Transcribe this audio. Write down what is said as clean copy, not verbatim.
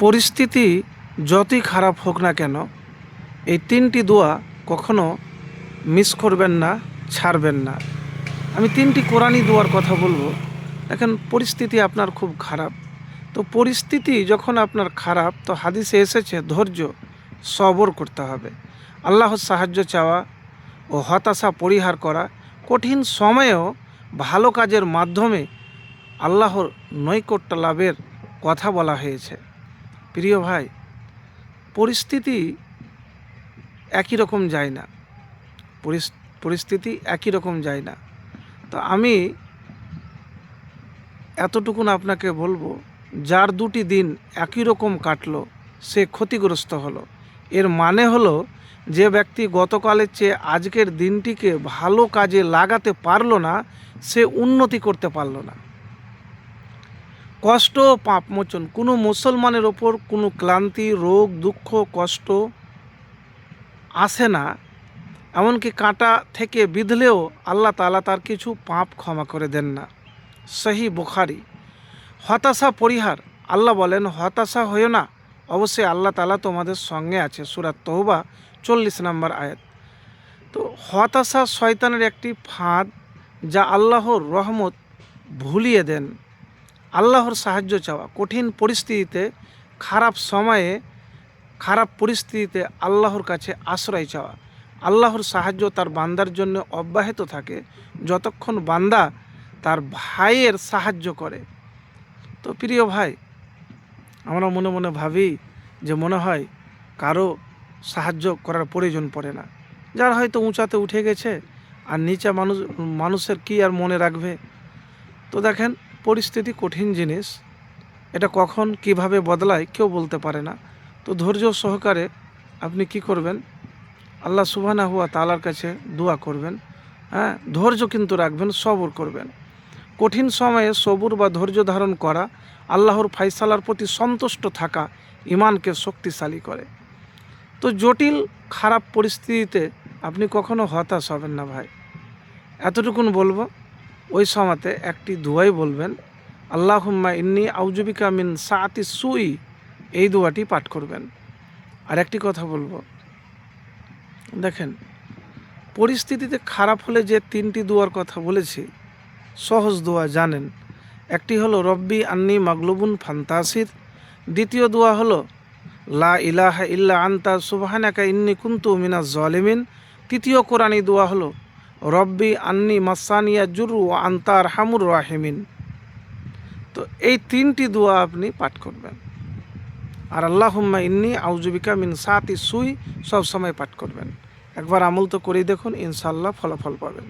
পরিস্থিতি যতই খারাপ হোক না কেন, এই তিনটি দোয়া কখনো মিস করবেন না, ছাড়বেন না। আমি তিনটি কোরআনি দোয়ার কথা বলবো। দেখেন, পরিস্থিতি আপনার খুব খারাপ, তো পরিস্থিতি যখন আপনার খারাপ, তো হাদিসে এসেছে ধৈর্য, সবর করতে হবে, আল্লাহর সাহায্য চাওয়া ও হতাশা পরিহার করা, কঠিন সময়েও ভালো কাজের মাধ্যমে আল্লাহর নৈকট্য লাভের কথা বলা হয়েছে। প্রিয় ভাই, পরিস্থিতি একই রকম যায় না, পরিস্থিতি একই রকম যায় না। তো আমি এতটুকুন আপনাকে বলবো, যার দুটি দিন একই রকম কাটলো সে ক্ষতিগ্রস্ত হলো। এর মানে হলো, যে ব্যক্তি গতকালের চেয়ে আজকের দিনটিকে ভালো কাজে লাগাতে পারলো না, সে উন্নতি করতে পারলো না। কষ্ট ও পাপ মোচন, কোনো মুসলমানের ওপর কোনো ক্লান্তি, রোগ, দুঃখ, কষ্ট আসে না। এমনকি কাঁটা থেকে বিঁধলেও আল্লাহ তাআলা তার কিছু পাপ ক্ষমা করে দেন না। সহি বুখারী। হতাশা পরিহার, আল্লাহ বলেন হতাশা হইও না, অবশ্যই আল্লাহ তাআলা তোমাদের সঙ্গে আছে। সূরা তওবা 40 নম্বর আয়াত। তো হতাশা শয়তানের একটি ফাঁদ, যা আল্লাহর রহমত ভুলিয়ে দেন। আল্লাহর সাহায্য চাওয়া, কঠিন পরিস্থিতিতে, খারাপ সময়ে, খারাপ পরিস্থিতিতে আল্লাহর কাছে আশ্রয় চাওয়া। আল্লাহর সাহায্য তার বান্দার জন্য অব্যাহত থাকে যতক্ষণ বান্দা তার ভাইয়ের সাহায্য করে। তো প্রিয় ভাই, আমরা মনে মনে ভাবি যে মনে হয় কারো সাহায্য করার প্রয়োজন পড়ে না, যার হয়তো উঁচাতে উঠে গেছে, আর নিচে মানুষের কি আর মনে রাখবে। তো দেখেন, পরিস্থিতি কঠিন জিনিস, এটা কখন কিভাবে বদলায় কেউ বলতে পারে না। তো ধৈর্য সহকারে আপনি কি করবেন, আল্লাহ সুবহানাহু ওয়া তাআলার কাছে দোয়া করবেন। ধৈর্য কিন্তু রাখবেন, সবর করবেন। কঠিন সময়ে সবুর বা ধৈর্য ধারণ করা, আল্লাহর ফায়সালার প্রতি সন্তুষ্ট থাকা ঈমানকে শক্তিশালী করে। তো জটিল খারাপ পরিস্থিতিতে আপনি কখনো হতাশ হবেন না ভাই। এতটুকুন বলবো, ওই সময়তে একটি দোয়াই বলবেন, আল্লাহুম্মা ইন্নী আউযুবিকা মিন সাআতি সুই, এই দোয়াটি পাঠ করবেন। আর একটি কথা বলবো, দেখেন, পরিস্থিতিতে খারাপ হলে যে তিনটি দোয়ার কথা বলেছি, সহজ দোয়া জানেন। একটি হলো রব্বি আন্নি মাগলুবুন ফান্তাসির। দ্বিতীয় দোয়া হলো লা ইলাহা ইল্লা আনতা সুবহানাকা ইন্নী কুনতু মিনাজ জালিমিন। তৃতীয় কোরআনী দোয়া হলো রব্বি আন্নি মাসানিয়া জুরু ওয়া আনতা আরহামুর রাহিমিন। তো এই তিনটি দোয়া আপনি পাঠ করবেন। আর আল্লাহুম্মা ইন্নী আউযুবিকা মিন সাআতি সুই সব সময় পাঠ করবেন। একবার আমল তো করেই দেখুন, ইনশাআল্লাহ ফলাফল পাবেন।